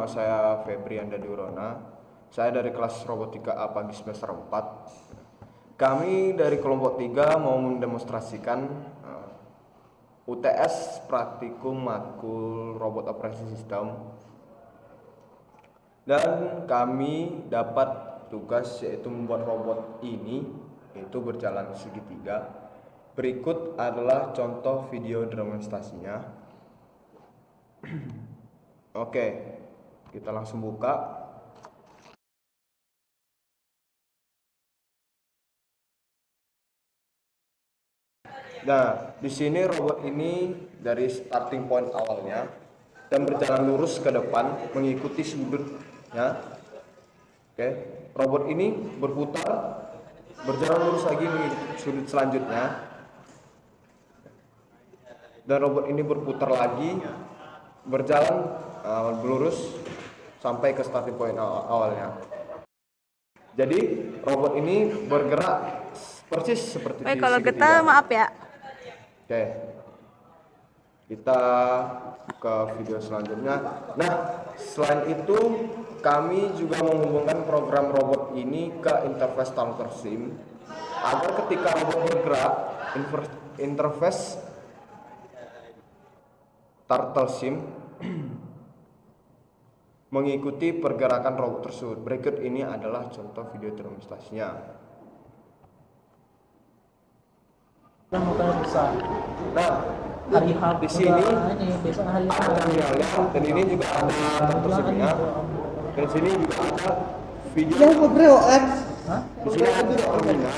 saya Febri Anda Durona. Saya dari kelas Robotika A pagi semester 4. Kami dari kelompok 3 mau mendemonstrasikan UTS praktikum matkul robot operasi sistem. Dan kami dapat tugas yaitu membuat robot ini, yaitu berjalan segitiga. Berikut adalah contoh video demonstrasinya. Oke, kita langsung buka. Nah, di sini robot ini dari starting point awalnya dan berjalan lurus ke depan mengikuti sudutnya. Oke, robot ini berputar, berjalan lurus lagi mengikuti sudut selanjutnya. Dan robot ini berputar lagi, berjalan lurus sampai ke starting point awalnya. Jadi robot ini bergerak persis seperti di kalau segitiga. kita maaf ya. Oke, kita ke video selanjutnya. Nah, selain itu kami juga menghubungkan program robot ini ke interface Turtle Sim agar ketika robot bergerak, interface Turtle Sim mengikuti pergerakan robot tersebut. Berikut ini adalah contoh video demonstrasinya. Nah, hari H di sini ini besok hari H ada terminalnya dan ini juga ada Turtle Sim-nya. Dan sini juga ada video. Hah? Di sini ada terminal.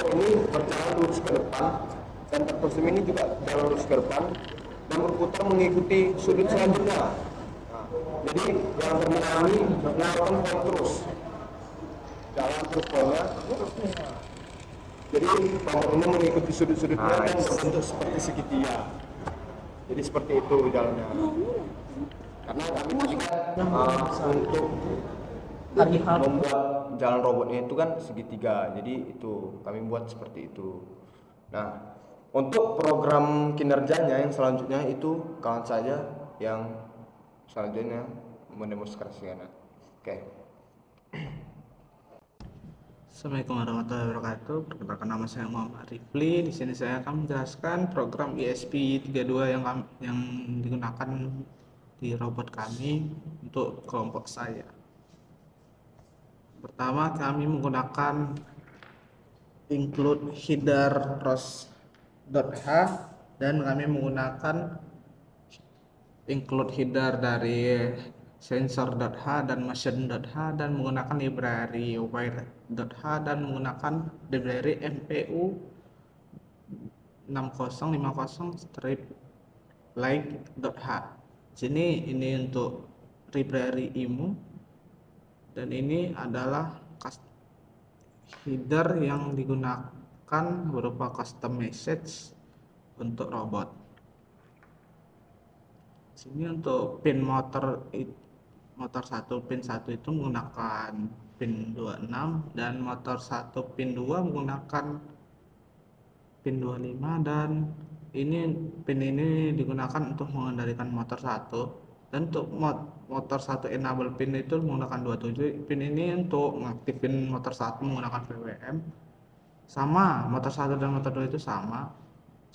Ini berjalan lurus ke depan dan Turtle Sim ini juga berjalan lurus ke depan dan berputar mengikuti sudut selanjutnya. Jadi yang terminal ini melakukan poin terus, jalan terus poinnya. Jadi power ini mengikuti sudut-sudutnya dan berbentuk seperti segitiga. Jadi seperti itu jalannya. Karena kami untuk membuat jalan robotnya itu kan segitiga, jadi itu kami buat seperti itu. Nah, untuk program kinerjanya yang selanjutnya itu kawan saja yang selanjutnya mendemonstrasikan. Oke. Assalamualaikum warahmatullahi wabarakatuh. Perkenalkan, nama saya Muhammad Rifli. Di sini saya akan menjelaskan program ESP32 yang digunakan di robot kami untuk kelompok saya. Pertama, kami menggunakan include header rows.h dan kami menggunakan include header dari sensor.h dan motion.h dan menggunakan library wire.h dan menggunakan library MPU 6050-like.h. Sini ini untuk library IMU dan ini adalah header yang digunakan berupa custom message untuk robot. Sini untuk pin motor 1 pin 1 itu menggunakan pin 26 dan motor 1 pin 2 menggunakan pin 25 dan pin ini digunakan untuk mengendalikan motor 1 dan untuk motor 1 enable pin itu menggunakan 27. Pin ini untuk mengaktifkan motor 1 menggunakan VWM. Sama, motor 1 dan motor 2 itu sama,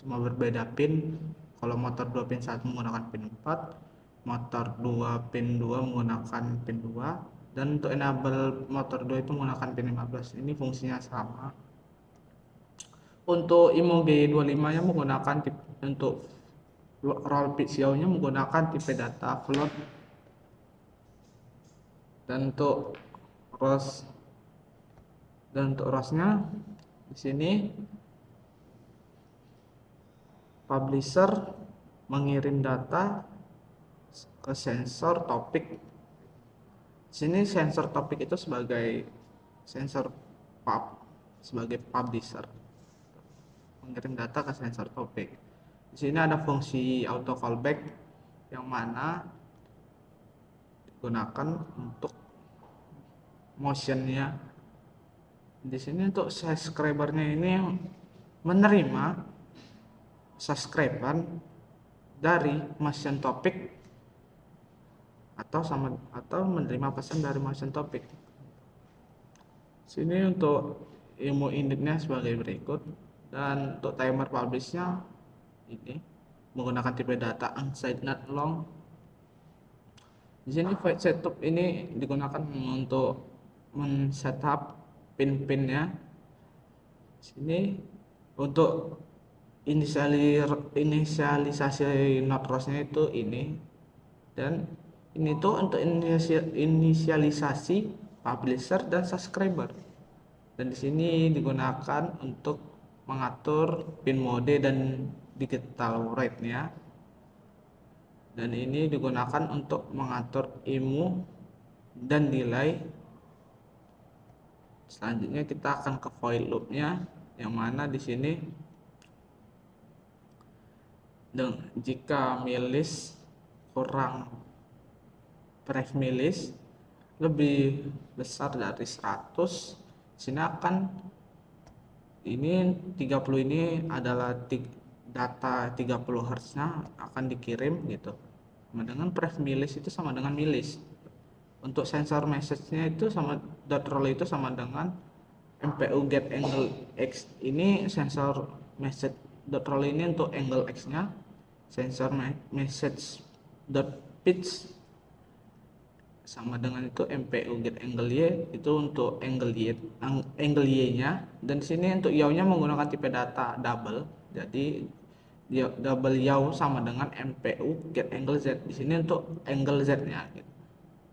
cuma berbeda pin. Kalau motor 2 pin 1 menggunakan pin 4, motor 2 pin 2 menggunakan pin 2, dan untuk enable motor 2 itu menggunakan pin 15. Ini fungsinya sama. Untuk IMU G25 nya menggunakan untuk roll PCO nya menggunakan tipe data float, dan untuk ROS nya di sini publisher mengirim data ke sensor topik. Sini sensor topik itu sebagai sensor sebagai publisher mengirim data ke sensor topik. Di sini ada fungsi auto callback yang mana digunakan untuk motionnya. Di sini untuk subscribernya ini menerima subscriber dari motion topic atau menerima pesan dari motion topic. Sini untuk ilmu initnya sebagai berikut, dan untuk timer publishnya ini menggunakan tipe data unsigned not long. Di sini void setup ini digunakan untuk men-setup pin-pinnya. Sini untuk inisialisasi node ROS-nya itu ini, dan ini tuh untuk inisialisasi publisher dan subscriber. Dan di sini digunakan untuk mengatur pin mode dan digital rate-nya. Dan ini digunakan untuk mengatur IMU dan delay. Selanjutnya kita akan ke void loop-nya, yang mana di sini jika milis kurang pref milis lebih besar dari 100, sini akan ini 30 ini adalah data 30 Hz nya akan dikirim gitu. Sama dengan pref milis itu sama dengan milis. Untuk sensor message-nya itu sama .roll itu sama dengan MPU get angle X. Ini sensor message .roll ini untuk angle X nya, sensor message .pitch sama dengan itu MPU get angle Y itu untuk angle Y nya. Dan di sini untuk yaw nya menggunakan tipe data double, jadi double yaw sama dengan MPU get angle Z. Di sini untuk angle Z nya gitu.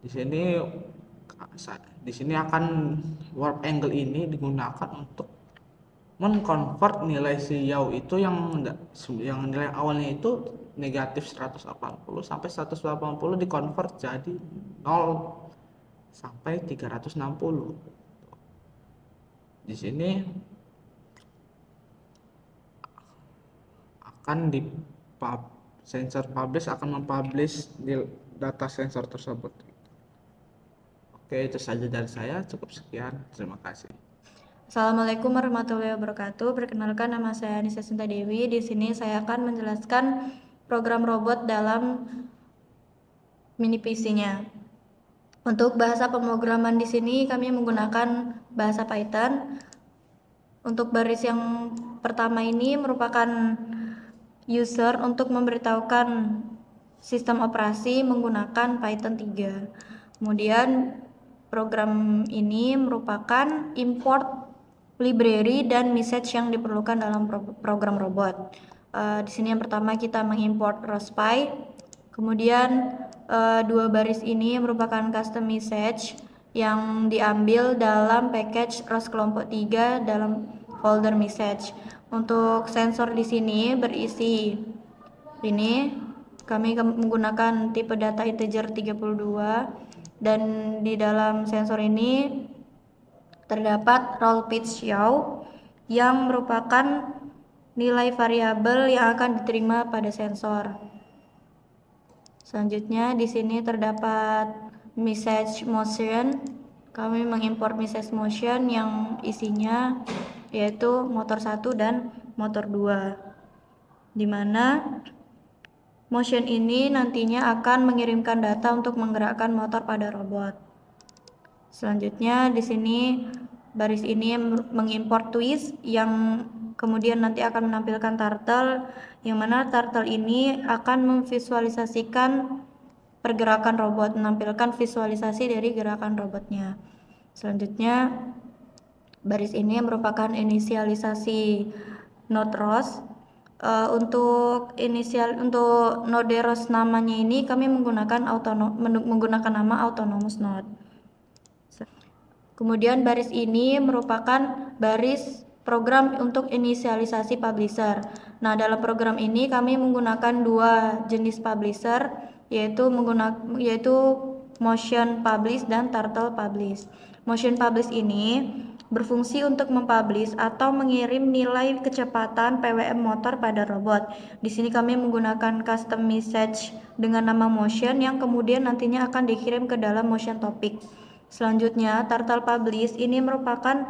Di sini akan warp angle ini digunakan untuk mengconvert nilai si yaw itu yang nilai awalnya itu negatif 180 sampai 180 dikonvert jadi 0 sampai 360. Di sini akan sensor publish akan mempublish di data sensor tersebut. Oke, itu saja dari saya. Cukup sekian. Terima kasih. Assalamualaikum warahmatullahi wabarakatuh. Perkenalkan, nama saya Anissa Sinta Dewi. Di sini saya akan menjelaskan program robot dalam mini PC-nya. Untuk bahasa pemrograman di sini kami menggunakan bahasa Python. Untuk baris yang pertama ini merupakan user untuk memberitahukan sistem operasi menggunakan Python 3. Kemudian program ini merupakan import library dan message yang diperlukan dalam program robot. Di sini yang pertama kita mengimport ROS-Py. Kemudian dua baris ini merupakan custom message yang diambil dalam package ROS kelompok 3 dalam folder message. Untuk sensor di sini berisi ini, kami menggunakan tipe data integer 32, dan di dalam sensor ini terdapat roll pitch yaw yang merupakan nilai variabel yang akan diterima pada sensor. Selanjutnya di sini terdapat message motion. Kami mengimport message motion yang isinya yaitu motor 1 dan motor 2, di mana motion ini nantinya akan mengirimkan data untuk menggerakkan motor pada robot. Selanjutnya di sini baris ini mengimport twist yang kemudian nanti akan menampilkan turtle, yang mana turtle ini akan memvisualisasikan pergerakan robot, menampilkan visualisasi dari gerakan robotnya. Selanjutnya baris ini merupakan inisialisasi node ROS. Untuk node ROS namanya ini kami menggunakan nama autonomous node. Kemudian baris ini merupakan baris program untuk inisialisasi publisher. Nah, dalam program ini kami menggunakan dua jenis publisher, yaitu motion publish dan turtle publish. Motion publish ini berfungsi untuk mempublish atau mengirim nilai kecepatan PWM motor pada robot. Di sini kami menggunakan custom message dengan nama motion yang kemudian nantinya akan dikirim ke dalam motion topic. Selanjutnya, turtle publish ini merupakan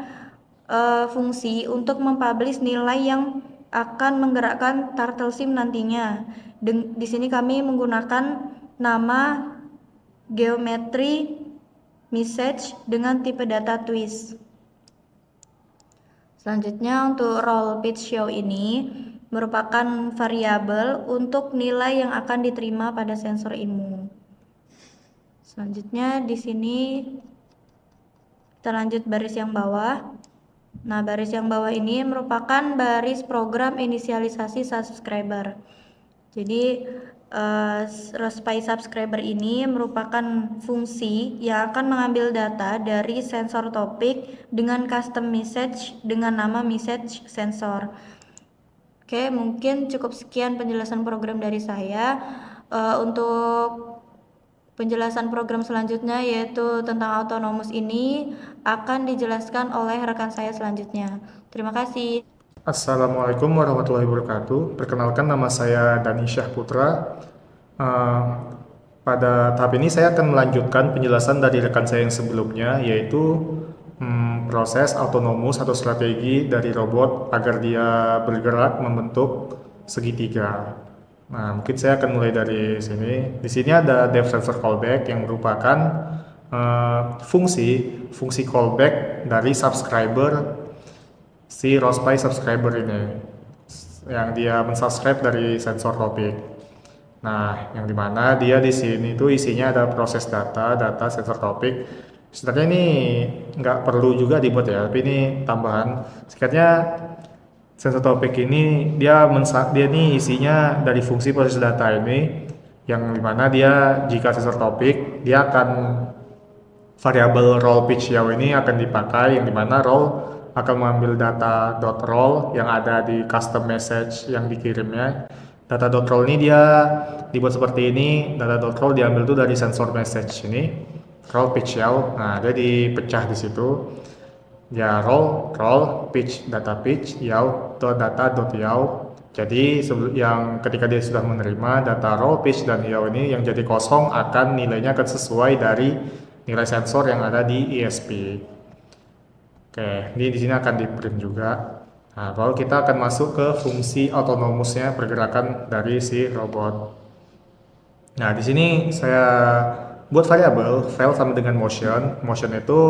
fungsi untuk mempublish nilai yang akan menggerakkan turtle sim nantinya. Di sini kami menggunakan nama geometry message dengan tipe data twist. Selanjutnya untuk roll pitch show ini merupakan variabel untuk nilai yang akan diterima pada sensor IMU. Selanjutnya di sini kita lanjut baris yang bawah. Nah, baris yang bawah ini merupakan baris program inisialisasi subscriber. Jadi Rospy subscriber ini merupakan fungsi yang akan mengambil data dari sensor topik dengan custom message dengan nama message sensor. Oke, mungkin cukup sekian penjelasan program dari saya. Untuk penjelasan program selanjutnya yaitu tentang autonomous ini akan dijelaskan oleh rekan saya selanjutnya. Terima kasih. Assalamualaikum warahmatullahi wabarakatuh. Perkenalkan, nama saya Dani Syah Putra. Pada tahap ini saya akan melanjutkan penjelasan dari rekan saya yang sebelumnya, yaitu proses autonomous atau strategi dari robot agar dia bergerak membentuk segitiga. Nah, mungkin saya akan mulai dari sini. Di sini ada dev sensor callback yang merupakan fungsi callback dari subscriber si Rospy subscriber ini, yang dia mensubscribe dari sensor topik. Nah, yang dimana dia di sini tuh isinya ada proses data sensor topik. Sebenarnya ini nggak perlu juga dibuat ya, tapi ini tambahan. Singkatnya, sensor topik ini dia ini isinya dari fungsi proses data ini, yang dimana dia jika sensor topik dia akan variabel roll pitch yaw ini akan dipakai, yang dimana roll akan mengambil data .roll yang ada di custom message yang dikirimnya. Data .roll ini dia dibuat seperti ini. Data .roll diambil tuh dari sensor message ini, roll pitch yaw. Nah, dia dipecah di situ. Ya, roll pitch yaw data.yaw. Jadi yang ketika dia sudah menerima data roll pitch dan yaw ini yang jadi kosong, akan nilainya akan sesuai dari nilai sensor yang ada di ESP. Oke, ini di sini akan di print juga. Nah, baru kita akan masuk ke fungsi autonomousnya pergerakan dari si robot. Nah, di sini saya buat variabel file sama dengan motion. Motion itu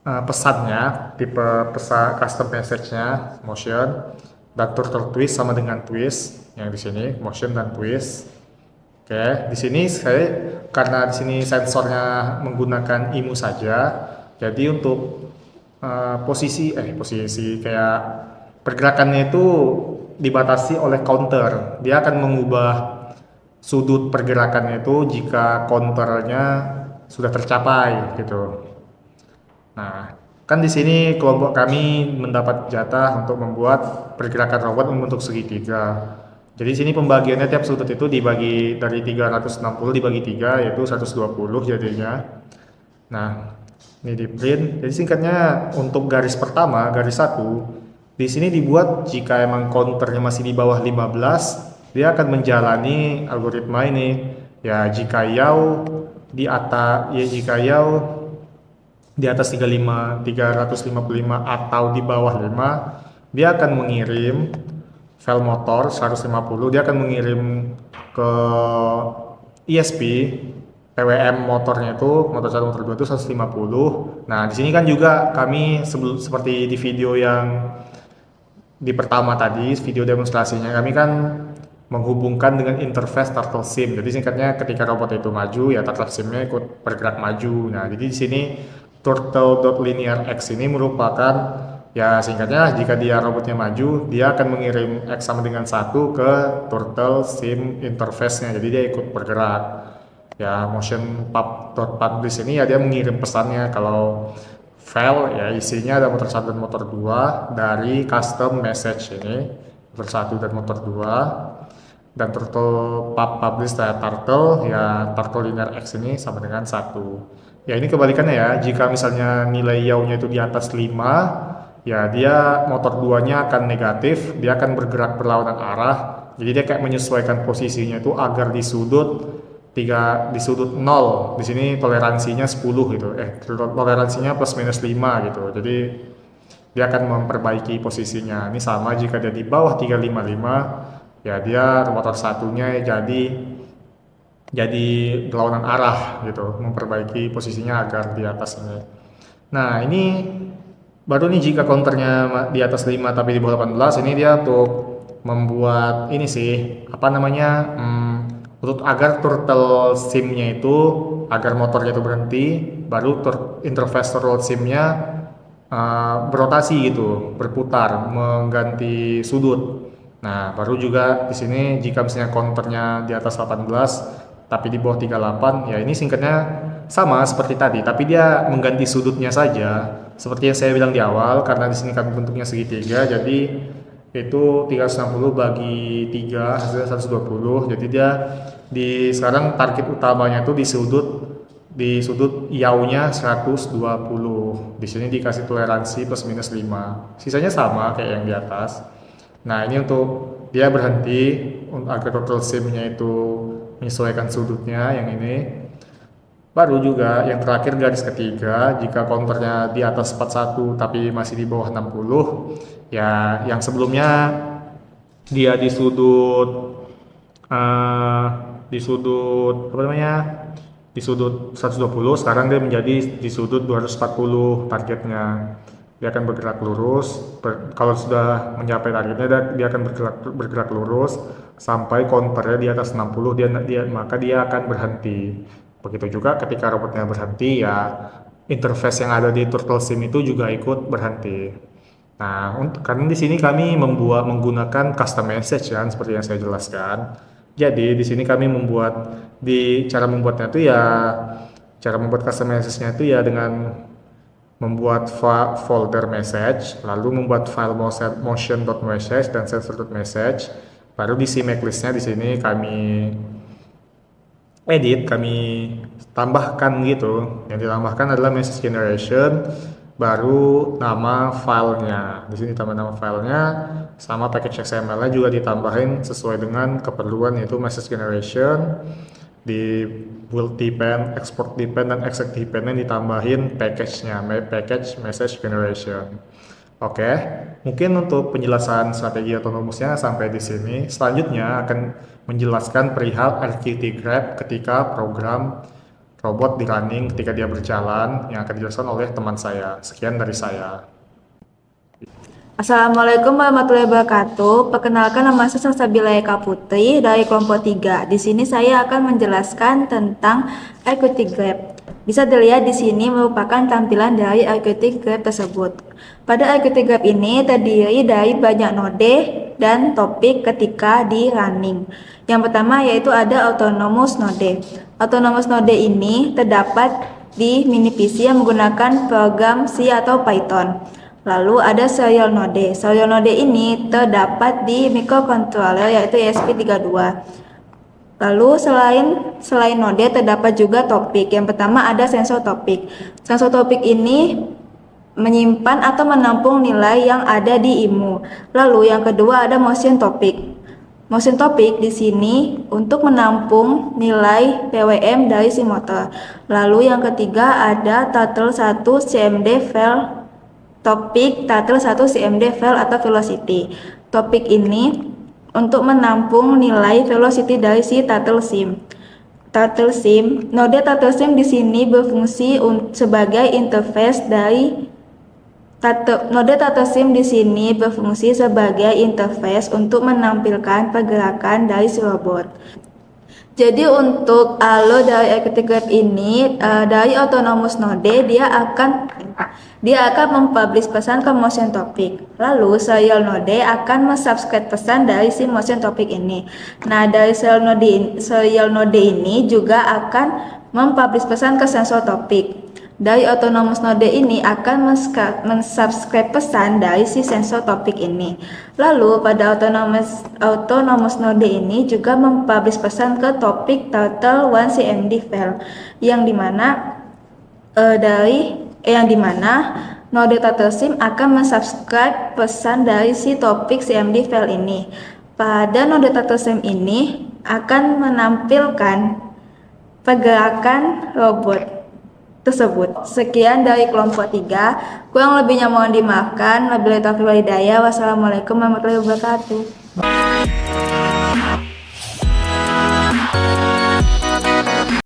pesannya, tipe pesan custom message-nya motion, dan turtle twist sama dengan twist yang di sini motion dan twist. Oke, di sini karena di sini sensornya menggunakan IMU saja. Jadi untuk posisi kayak pergerakannya itu dibatasi oleh counter. Dia akan mengubah sudut pergerakannya itu jika counternya sudah tercapai gitu. Nah, kan di sini kelompok kami mendapat jatah untuk membuat pergerakan robot membentuk segitiga. Jadi di sini pembagiannya tiap sudut itu dibagi dari 360 dibagi 3, yaitu 120 jadinya. Nah, ini di print. Jadi singkatnya untuk garis pertama, garis 1, di sini dibuat jika emang counternya masih di bawah 15, dia akan menjalani algoritma ini. Ya, jika yaw di atas 355 atau di bawah 5, dia akan mengirim file motor 150, dia akan mengirim ke ESP PWM motornya itu, motor 1 motor 2 itu 150. Nah, di sini kan juga kami seperti di video yang di pertama tadi, video demonstrasinya, kami kan menghubungkan dengan interface turtle sim. Jadi singkatnya ketika robot itu maju, ya turtle simnya ikut bergerak maju. Nah, jadi di sini turtle.linearx ini merupakan, ya singkatnya jika dia robotnya maju, dia akan mengirim x sama dengan 1 ke turtle sim interface-nya. Jadi dia ikut bergerak. Ya, motion publish ini ya dia mengirim pesannya kalau file ya isinya ada motor 1 dan motor 2 dari custom message ini, motor 1 dan motor 2, dan turtle publish turtle ya turtle linear x ini sama dengan 1. Ya, ini kebalikannya ya, jika misalnya nilai yaw-nya itu di atas 5, ya dia motor 2-nya akan negatif, dia akan bergerak berlawanan arah. Jadi dia kayak menyesuaikan posisinya itu agar di sudut 0. Di sini toleransinya 10 gitu. Toleransinya plus minus 5 gitu. Jadi dia akan memperbaiki posisinya. Ini sama jika dia di bawah 355, ya dia motor satunya jadi berlawanan arah gitu, memperbaiki posisinya agar di atas ini. Nah, ini baru nih jika counternya di atas 5 tapi di bawah 18, ini dia untuk membuat ini sih, apa namanya, untuk agar turtle sim-nya itu, agar motornya itu berhenti, baru interface turtle sim-nya berotasi gitu, berputar, mengganti sudut. Nah, baru juga di sini jika misalnya counternya di atas 18 tapi di bawah 38, ya ini singkatnya sama seperti tadi, tapi dia mengganti sudutnya saja. Seperti yang saya bilang di awal, karena di sini kami bentuknya segitiga, jadi itu 360 bagi 3 hasilnya 120. Jadi dia sekarang target utamanya itu di sudut yaunya 120. Di sini dikasih toleransi plus minus 5. Sisanya sama kayak yang di atas. Nah, ini untuk dia berhenti agar total sim-nya itu menyesuaikan sudutnya yang ini. Baru juga yang terakhir garis ketiga, jika counternya di atas 41 tapi masih di bawah 60, ya yang sebelumnya dia di sudut apa namanya? Di sudut 120, sekarang dia menjadi di sudut 240 targetnya. Dia akan bergerak lurus, kalau sudah mencapai targetnya dia akan bergerak lurus sampai counternya di atas 60, maka dia akan berhenti. Begitu juga ketika robotnya berhenti, ya interface yang ada di turtle sim itu juga ikut berhenti. Nah, karena di sini kami menggunakan custom message kan, seperti yang saya jelaskan. Jadi di sini kami cara membuatnya itu ya, cara membuat custom message-nya itu ya dengan membuat folder message, lalu membuat file motion.message dan sensor.message. Baru di CMake list-nya di sini kami tambahkan gitu. Yang ditambahkan adalah message generation, baru nama filenya. Di sini tambah nama filenya, sama package XML-nya juga ditambahin sesuai dengan keperluan, yaitu message generation. Di build depend, export depend, dan exec depend ditambahin package-nya, package message generation. Oke, mungkin untuk penjelasan strategi autonomousnya sampai di sini. Selanjutnya akan menjelaskan perihal RQT Grab ketika program robot di running ketika dia berjalan, yang akan dijelaskan oleh teman saya. Sekian dari saya. Assalamualaikum warahmatullahi wabarakatuh. Perkenalkan, nama saya Salsabila Eka Putri dari kelompok 3. Di sini saya akan menjelaskan tentang RQT Grab. Bisa dilihat di sini merupakan tampilan dari RQT Grab tersebut. Pada RQT Grab ini terdiri dari banyak node dan topik ketika di running. Yang pertama yaitu ada autonomous node. Autonomous node ini terdapat di mini PC yang menggunakan program C atau Python. Lalu ada serial node. Serial node ini terdapat di microcontroller yaitu ESP32. Lalu selain node terdapat juga topik. Yang pertama ada sensor topik. Sensor topik ini menyimpan atau menampung nilai yang ada di IMU. Lalu yang kedua ada motion topik. Motion topik di sini untuk menampung nilai PWM dari si motor. Lalu yang ketiga ada turtle 1 CMD file. Topik turtle 1 CMD file atau velocity. Topik ini untuk menampung nilai velocity dari si turtle sim. Node turtle sim di sini berfungsi sebagai interface dari node turtle sim di sini berfungsi sebagai interface untuk menampilkan pergerakan dari si robot. Jadi untuk alur dari RQT Grab ini dari autonomous node dia akan mempublish pesan ke motion topic. Lalu serial node akan mensubscribe pesan dari si motion topic ini. Nah, dari serial node ini juga akan mempublish pesan ke sensor topic. Dari autonomous node ini akan mensubscribe pesan dari si sensor topik ini. Lalu pada autonomous node ini juga mempublish pesan ke topik turtle 1 CMD file yang dimana node turtle sim akan mensubscribe pesan dari si topik CMD file ini. Pada node turtle sim ini akan menampilkan pergerakan robot tersebut. Sekian dari kelompok 3. Kurang lebihnya mohon dimaafkan. Wabillahi taufiq wal hidayah. Wassalamualaikum warahmatullahi wabarakatuh.